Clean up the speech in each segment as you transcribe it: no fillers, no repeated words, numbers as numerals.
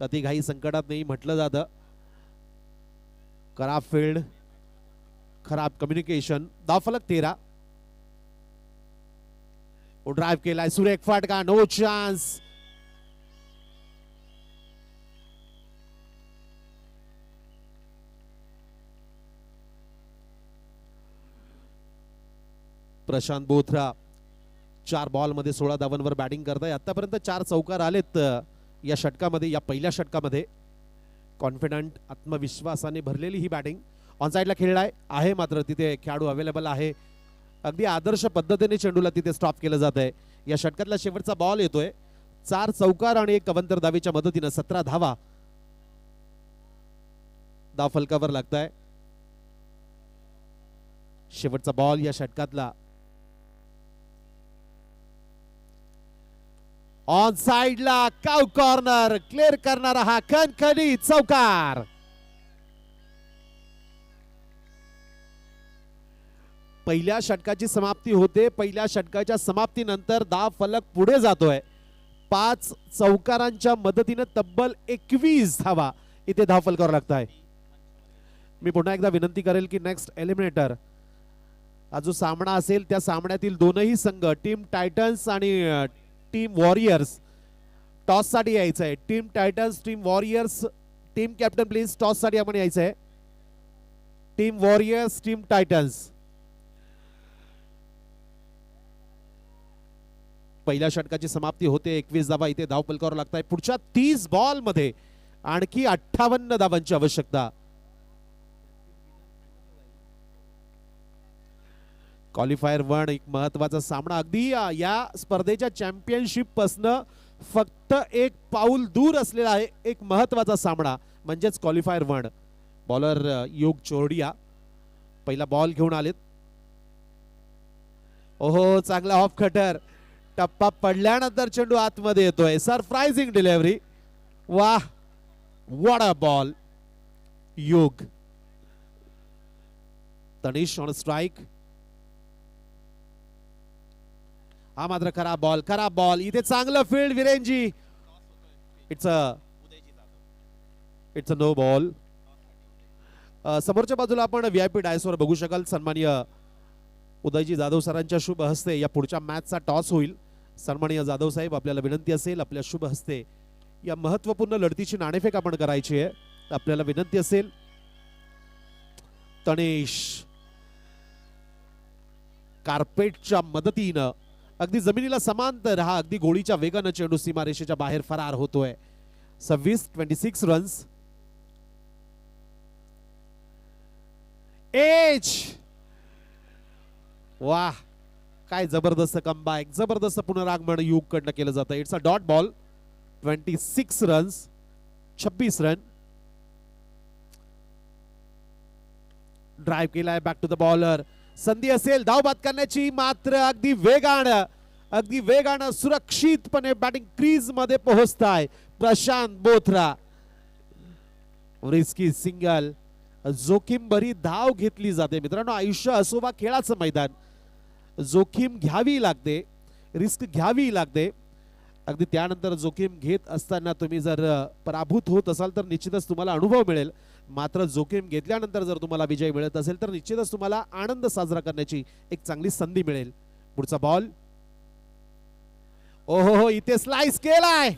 अतिघाई संकटात नाही म्हटलं जातं. खराब फील्ड, खराब कम्युनिकेशन. धावफलक 13. ड्राइव्ह केलाय सुरेख फटका. No chance. Prashant Bothra 4 ball मध्ये 16 धावांवर बॅटिंग करताय. आतापर्यंत 4 चौकार आलेत या षटकामध्ये, या पहिल्या षटकामध्ये. कॉन्फिडंट, आत्मविश्वासाने भरलेली ही बॅटिंग. ऑन साइडला खेळलाय आहे, मात्र तिथे खेळाडू अवेलेबल आहे. अगदी आदर्श पद्धतीने चेंडूला तिथे स्टॉप केलं जात आहे. या षटकातला शेवटचा बॉल येतोय. 4 चौकार आणि 1 कवंतर धावेच्या मदतीने 17 धावा धाव फलकावर लागताय. शेवटचा बॉल या षटकातला. ऑन साइडला काउ कॉर्नर क्लिअर करणारा हा खणखणीत चौकार. पहिल्या षटकाची समाप्ती होते. पहिल्या षटकाच्या समाप्तीनंतर धाव फलक पुढे जातोय. 5 चौकारांच्या मदतीने तब्बल 21 धावा इथे धाव फलकावर लागताय. मी पुन्हा एकदा विनंती करेल की नेक्स्ट एलिमिनेटर हा जो सामना असेल त्या सामन्यातील दोनही संघ टीम टायटन्स आणि टीम वॉरियर्स टॉस साठी यायचं आहे. Team Titans, team warriors. Team captain please toss साठी आपण यायचं आहे. Team warriors, team Titans. पहिल्या षटकाची समाप्ती होते. 21 धावा इथे धाव फलकावर लागताय. पुढच्या 30 बॉल मध्ये आणखी 58 धावांची आवश्यकता. क्वालिफायर 1 एक महत्वाचा सामना. अगदी या स्पर्धेच्या चॅम्पियनशिप पासून फक्त 1 पाऊल दूर असलेला आहे एक महत्वाचा सामना, म्हणजेच क्वालिफायर 1. बॉलर योग चोरडिया पहिला बॉल घेऊन आलेत. ओहो, चांगला ऑफ कटर. टप्पा पडल्यानंतर चेंडू आतमध्ये येतोय. Surprising delivery. वाह, व्हॉट अ बॉल. योग. Tanish on strike. हा मात्र खराब बॉल, खराब बॉल. इथे चांगलं फील्ड विरेंजी. It's a no ball. समोरच्या बाजूला आपण व्हीआयपी डायसवर बघू शकाल. सन्माननीय उदयजी जाधव सरांच्या शुभ हस्ते या पुढच्या मॅचचा टॉस होईल. सन्माननीय जाधव साहेब, आपल्याला विनंती असेल आपल्या शुभ हस्ते या महत्वपूर्ण लढतीची नाणेफेक आपण करायची आहे. आपल्याला विनंती असेल. तनेश कार्पेटच्या मदतीनं अगदी जमिनीला समांतर हा अगदी गोळीच्या वेगानं चेंडू सीमारेषेच्या बाहेर फरार होतोय. 26 रन्स. एज. वाह, काय जबरदस्त कमबॅक, जबरदस्त पुनरागमन युग कडनं केलं जातं. It's a dot ball. 26 runs, 26 run. Drive केलाय बॅक टू द बॉलर. संधी असेल धाव बाद करण्याची, मात्र अगदी वेगानं सुरक्षितपणे बॅटिंग क्रीज मध्ये पोहोचताय प्रशांत बोथरा. Risky single. जोखीम भरी धाव घेतली जाते. मित्रांनो, आयुष्य असो वा खेळाचं मैदान, जोखीम घ्यावी लागते, रिस्क घ्यावी लागते. अगदी त्यानंतर जोखीम घेत असताना तुम्ही जर पराभूत होत असाल तर निश्चितच तुम्हाला अनुभव मिळेल. मात्र जोखीम घेतल्यानंतर जर तुम्हाला विजय मिळत असेल तर निश्चितच तुम्हाला आनंद साजरा करण्याची एक चांगली संधी मिळेल. पुढचा बॉल. ओहो, इथे स्लाइस केलाय.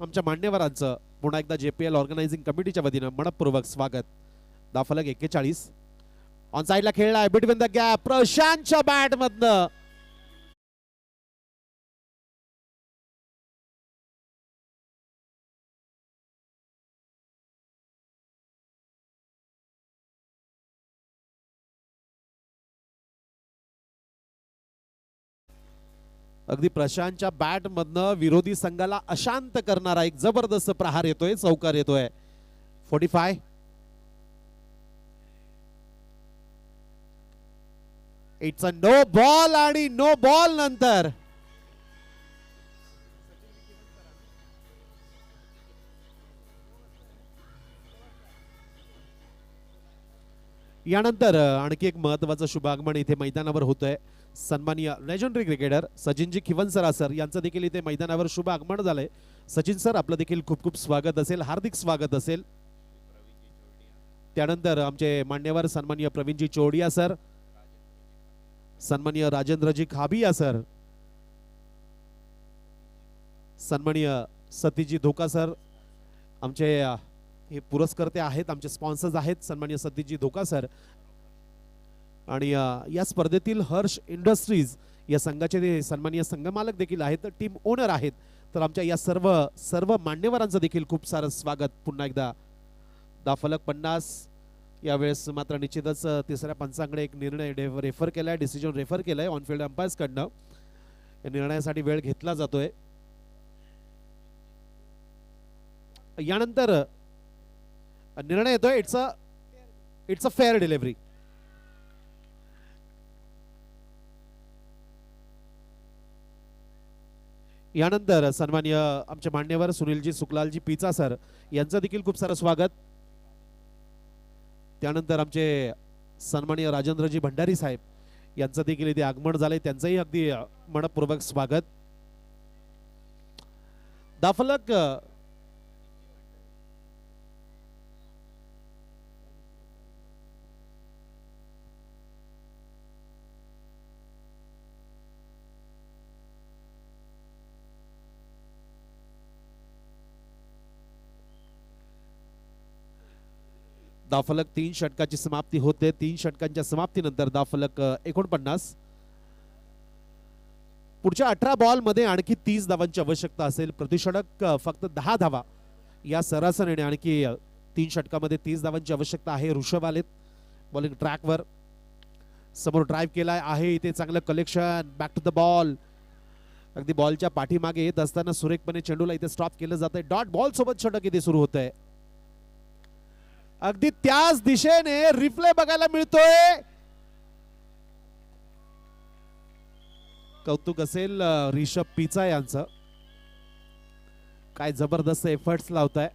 आमच्या मान्यवरांचं पुन्हा एकदा JPL ऑर्गनायझिंग कमिटीच्या वतीनं मनपूर्वक स्वागत. धावफलक 41. ऑन साइडला खेळलाय बिटवीन द गॅप प्रशांतच्या बॅट मधनं. अगदी प्रशांतच्या बॅट मधनं विरोधी संघाला अशांत करणारा एक जबरदस्त प्रहार येतोय, चौकार येतोय. 45. इट्स अ नो बॉल आणि नो बॉल नंतर यानंतर आणखी एक महत्त्वाचं शुभागमन इथे मैदानावर होतंय. सन्माननीय लेजेंडरी क्रिकेटर सचिनजी खिवनसरा सर यांचं देखील इथे मैदानावर शुभ आगमन झालंय. सचिन सर आपलं देखील खूप खूप स्वागत असेल, हार्दिक स्वागत असेल. त्यानंतर आमचे मान्यवर सन्माननीय प्रवीणजी चोडिया सर, सन्माननीय राजेंद्रजी खाबिया सर, सन्माननीय सतीजी धोका सर, आमचे हे पुरस्कर्ते आहेत, आमचे स्पॉन्सर्स आहेत सन्माननीय सतीजी धोका सर. आणि या स्पर्धेतील हर्ष इंडस्ट्रीज या संघाचे सन्माननीय संघमालक देखील आहेत, टीम ओनर आहेत. तर आमच्या या सर्व मान्यवरांचं देखील खूप सारं स्वागत. पुन्हा एकदा धावफलक 50. यावेळेस मात्र निश्चितच तिसऱ्या पंचांकडे एक निर्णय रेफर केलाय, डिसिजन रेफर केलाय ऑनफिल्ड अंपायर्स कडनं. या निर्णयासाठी वेळ घेतला जातोय. यानंतर निर्णय येतोय इट्स अ फेअर डिलिव्हरी. यानंतर सन्माननीय आमचे मान्यवर सुनीलजी सुकलालजी पिचा सर यांचं देखील खूप सारं स्वागत. त्यानंतर आमचे सन्माननीय राजेंद्रजी भंडारी साहेब यांचं देखील इथे आगमन झालंय, त्यांचंही अगदी मनपूर्वक स्वागत. धावफलक धावफलक 3 षटकाची समाप्ती होते. 3 षटकांच्या समाप्तीनंतर धावफलक 49. पुढच्या 18 बॉल मध्ये आणखी 30 धावांची आवश्यकता असेल. प्रतिषटक फक्त 10 धावा या सरासरीने आणखी 3 षटकामध्ये 30 धावांची आवश्यकता आहे. ऋषभ आलेत बॉलिंग ट्रॅकवर, समोर ड्राइव्ह केलाय आहे, इथे चांगलं collection, back to the ball. अगदी बॉलच्या पाठीमागे येत असताना सुरेखपणे चेंडूला इथे स्टॉप केलं जातंय. डॉट बॉल सोबत षटक इथे सुरू होत आहे. अगदी त्याच दिशेने रिप्ले बघायला मिळतोय. कौतुक असेल ऋषभ पिचा यांचं, काय जबरदस्त एफर्ट्स लावताय.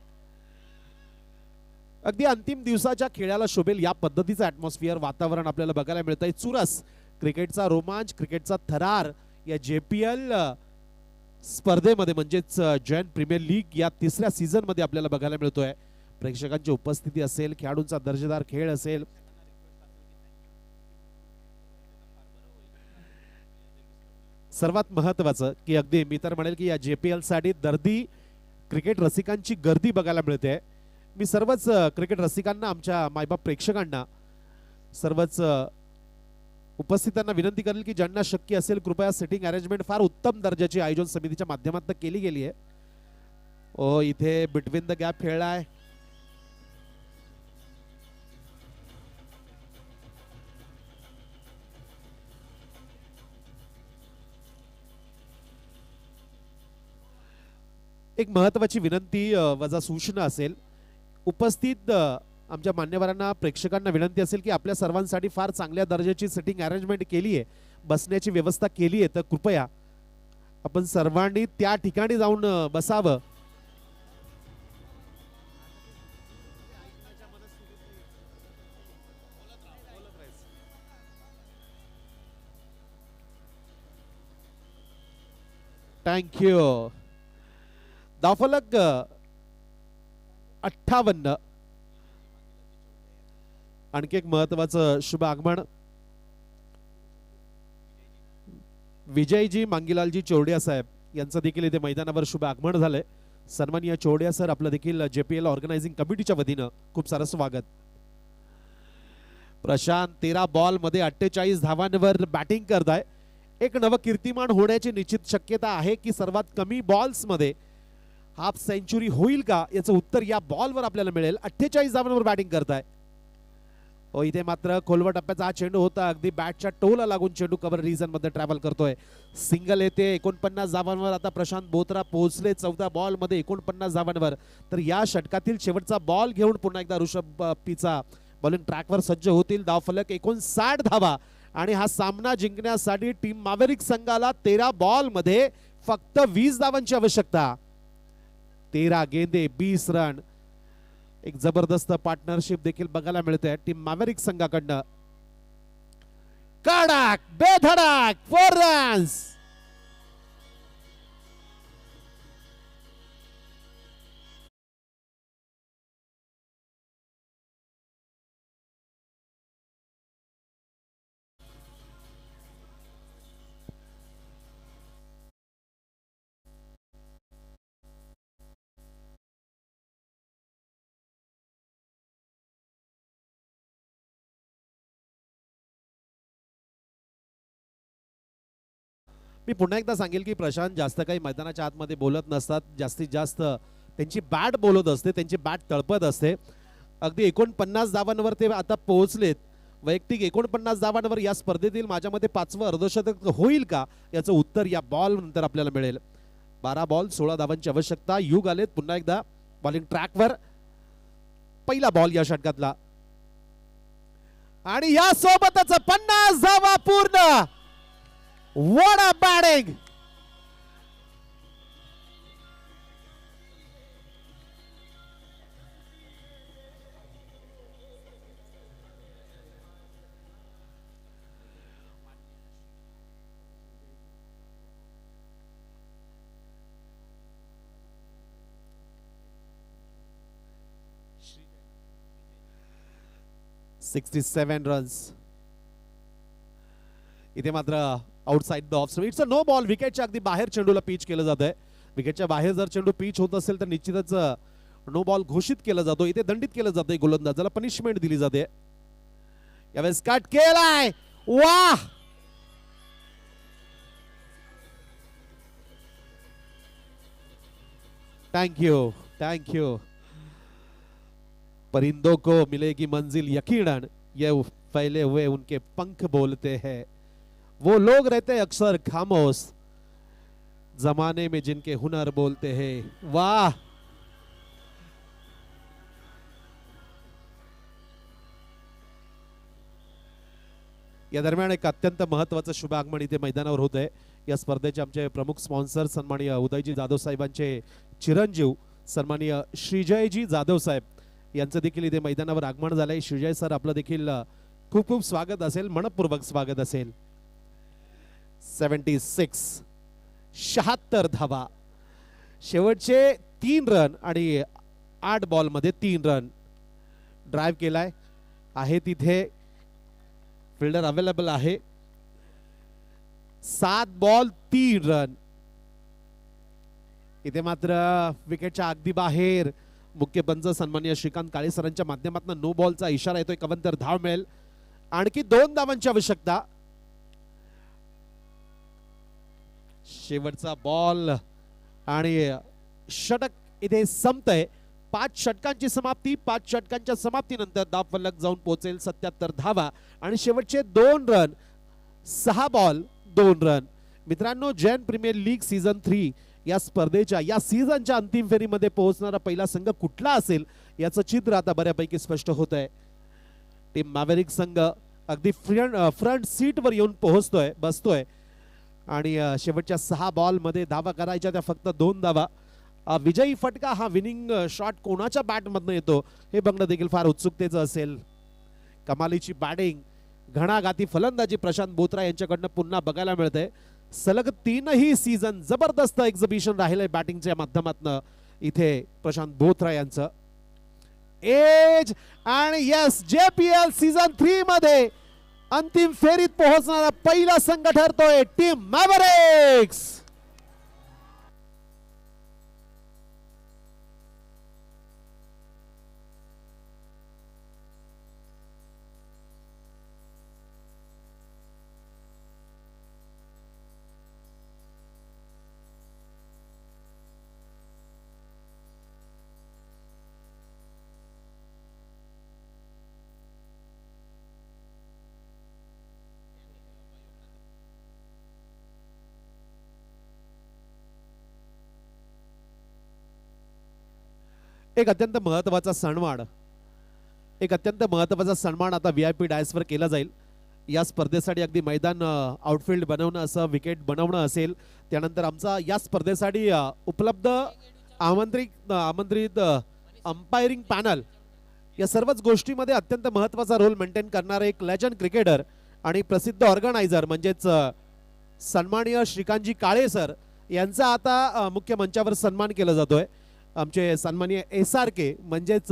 अगदी अंतिम दिवसाच्या खेळाला शोभेल या पद्धतीचं ॲटमॉस्फिअर वातावरण आपल्याला बघायला मिळतंय. चुरस क्रिकेटचा रोमांच, क्रिकेटचा थरार या JPL स्पर्धेमध्ये म्हणजेच जॉईंट प्रीमियर लीग या 3ऱ्या सीझन मध्ये आपल्याला बघायला मिळतोय. प्रेक्षकांची उपस्थिती असेल, खेळाडूंचा दर्जेदार खेळ असेल, सर्वात महत्त्वाचं की अगदी मी तर म्हणेल की या JPL साठी दर्दी क्रिकेट रसिकांची गर्दी बघायला मिळते. मी सर्वच क्रिकेट रसिकांना, आमच्या मायबाप प्रेक्षकांना, सर्वच उपस्थितांना विनंती करेल की ज्यांना शक्य असेल कृपया सिटिंग अरेंजमेंट फार उत्तम दर्जाची आयोजन समितीच्या माध्यमातून केली गेली आहे. ओ इथे बिटवीन द गॅप खेळलाय. एक महत्त्वाची विनंती वजा सूचना असेल. उपस्थित आमच्या मान्यवरांना, प्रेक्षकांना विनंती असेल की आपल्या सर्वांसाठी फार चांगल्या दर्जाची सिटिंग अरेंजमेंट केली आहे, बसण्याची व्यवस्था केली आहे, तर कृपया आपण सर्वांनी त्या ठिकाणी जाऊन बसावं. थँक्यू. धावफलक 58. आणखी एक महत्त्वाचं शुभ आगमन. विजयजी मांगीलालजी चोरडिया साहेब यांचं देखील इथे मैदानावर शुभ आगमन झालंय. सन्माननीय चोडिया सर आपलं देखील JPL ऑर्गनायझिंग कमिटीच्या वतीनं खूप सारं स्वागत. प्रशांत 13 बॉल मध्ये 48 धावांवर बॅटिंग करताय. एक नव कीर्तिमान होण्याची निश्चित शक्यता आहे की सर्वात कमी बॉल्स मध्ये हाफ सेंचुरी होईल का याचं उत्तर या बॉलवर आपल्याला मिळेल. 48 धावांवर बॅटिंग करताय. हो इथे मात्र खोलवर टप्प्याचा हा चेंडू होता. अगदी बॅटच्या टोला लागून चेंडू कव्हर रिजन मध्ये ट्रॅव्हल करतोय. सिंगल येते 49 धावांवर. आता प्रशांत बोत्रा पोहोचले 14 बॉल मध्ये 49 धावांवर. तर या षटकातील शेवटचा बॉल घेऊन पुन्हा एकदा ऋषभ पीचा बॉलिंग ट्रॅकवर सज्ज होतील. धावफलक 59 धावा आणि हा सामना जिंकण्यासाठी टीम मॅव्हरिक संघाला 13 बॉल मध्ये फक्त 20 धावांची आवश्यकता. 13 गेंदे 20 रन. एक जबरदस्त पार्टनरशिप देखील बघायला मिळते टीम मॅव्हरिक संघाकडनं. कडक बेधडक 4 रन्स. मी पुन्हा एकदा सांगेल की प्रशांत जास्त काही मैदानाच्या आतमध्ये बोलत नसतात. जास्तीत जास्त त्यांची बॅट बोलत असते, त्यांची बॅट तळपत असते. अगदी 49 धावांवर ते आता पोहोचलेत. वैयक्तिक 49 धावांवर या स्पर्धेतील माझ्या मते 5वं अर्धशतक होईल का याचं उत्तर या बॉल नंतर आपल्याला मिळेल. 12 बॉल 16 धावांची आवश्यकता. युग आलेत पुन्हा एकदा बॉलिंग ट्रॅकवर. पहिला बॉल या षटकातला आणि या सोबतच 50 धावा पूर्ण. What a batting! $67 runs. इथे मात्र outside the off stump. It's a no ball. विकेटच्या अगदी बाहेर चेंडूला पिच केलं जात आहे. विकेटच्या बाहेर जर चेंडू पिच होत असेल तर निश्चितच नो बॉल घोषित केला जातो. इथे दंडित केलं जाते गोलंदाजाला, पनिशमेंट दिली जाते. यावेळेस कट केलाय. वाह थैंक यू. परिंदों को मिलेगी मंजिल यकीनन, ये फैले हुए उनके पंख बोलते हैं. वो लोग रहते हैं अक्सर खामोश, जमाने में जिनके हुनर बोलते हैं. वाह या दरम्यान एक अत्यंत महत्त्वाचं शुभ आगमन इथे मैदानावर होत आहे. या स्पर्धेचे आमचे प्रमुख स्पॉन्सर सन्माननीय उदयजी जाधव साहेबांचे चिरंजीव सन्माननीय श्रीजयजी जाधव साहेब यांचं देखील इथे मैदानावर आगमन झालंय. श्रीजय सर आपलं देखील खूप खूप स्वागत असेल, मनपूर्वक स्वागत असेल. 76 धावा. शेवटचे 3 रन आणि 8 बॉल मध्ये 3 रन. ड्राइव्ह केलाय आहे तिथे फिल्डर अवेलेबल आहे. 7 बॉल 3 रन. इथे मात्र विकेटच्या अगदी बाहेर मुख्य पंच सन्माननीय श्रीकांत काळे सरांच्या माध्यमातून नो बॉलचा इशारा येतोय. कवंतर धाव मिळेल. आणखी 2 धावांची आवश्यकता. शेवटचा बॉल आणि षटक इथे संपतंय. 5 षटकांची समाप्ती. 5 षटकांच्या समाप्तीनंतर धावफलक जाऊन पोहोचेल 77 धावा आणि शेवटचे 2 रन. 6 ball 2 run. मित्रांनो, जैन प्रीमियर लीग सीझन 3 या स्पर्धेच्या या सीझनच्या अंतिम फेरीमध्ये पोहोचणारा पहिला संघ कुठला असेल याचं चित्र आता बऱ्यापैकी स्पष्ट होत आहे. टीम मॅव्हरिक संघ अगदी फ्रंट सीट वर येऊन पोहोचतोय, बसतोय आणि शेवटच्या 6 बॉल मध्ये धावा करायच्या त्या फक्त 2 धावा. विजयी फटका हा विनिंग शॉट कोणाच्या बॅट मधनं येतो हे बघणं देखील फार उत्सुकतेचं असेल. कमालीची बॅटिंग, घणाघाती फलंदाजी प्रशांत बोत्रा यांच्याकडनं पुन्हा बघायला मिळते. सलग 3ही सीझन जबरदस्त एक्झिबिशन राहिलंय बॅटिंगच्या माध्यमातून इथे प्रशांत बोत्रा यांचं. एज आणि यस, JPL सीझन 3 मध्ये अंतिम फेरीत पोहोचणारा पहिला संघ ठरतोय टीम मॅव्हरिक्स. एक अत्यंत महत्त्वाचा सन्मान आता VIP डायसवर केला जाईल. या स्पर्धेसाठी अगदी मैदान आउटफील्ड बनवणं असं, विकेट बनवणं असेल, त्यानंतर आमचा या स्पर्धेसाठी उपलब्ध आमंत्रित अंपायरिंग पॅनल, या सर्वच गोष्टीमध्ये अत्यंत महत्त्वाचा रोल मेंटेन करणारे एक लेजंड क्रिकेटर आणि प्रसिद्ध ऑर्गनायझर म्हणजेच सन्माननीय श्रीकांतजी काळे सर यांचा आता मुख्य मंचावर सन्मान केला जातोय. आमचे सन्माननीय SRK म्हणजेच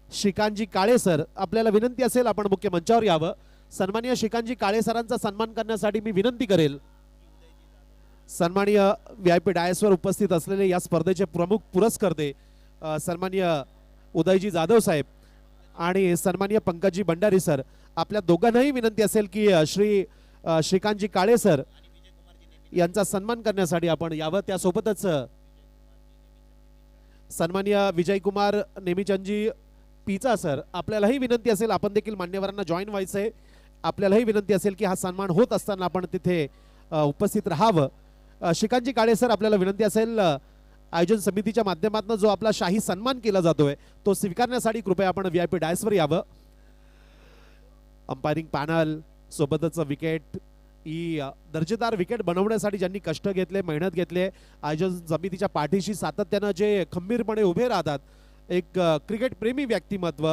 श्रीकांतजी काळे सर, आपल्याला विनंती असेल आपण मुख्य मंचावर यावं. सन्माननीय श्रीकांतजी काळे सरांचा सन्मान करण्यासाठी मी विनंती करेल सन्माननीय VIP डायसवर उपस्थित असलेले या स्पर्धेचे प्रमुख पुरस्कर्ते सन्माननीय उदयजी जाधव साहेब आणि सन्माननीय पंकजी भंडारी सर, आपल्या दोघांनाही विनंती असेल की श्रीकांतजी काळे सर यांचा सन्मान करण्यासाठी आपण यावं. त्यासोबतच सन्माननीय विजयकुमार नेमीचंदजी पिचा सर, आपल्यालाही विनंती असेल, आपण देखील मान्यवरांना जॉईन व्हायचंय, आपल्यालाही विनंती असेल की हा सन्मान होत असताना आपण तिथे उपस्थित राहावं. श्रीकांतजी काळे सर, आपल्याला विनंती असेल, आयोजन समितीच्या माध्यमातून जो आपला शाही सन्मान केला जातोय तो स्वीकारण्यासाठी कृपया आपण VIP डायसवर यावं. अंपायरिंग पॅनल सोबतच विकेट, ही दर्जेदार विकेट बनवण्यासाठी ज्यांनी कष्ट घेतले, मेहनत घेतले, आयोजन समितीच्या पाठीशी सातत्यानं जे खंबीरपणे उभे राहतात, एक क्रिकेट प्रेमी व्यक्तिमत्व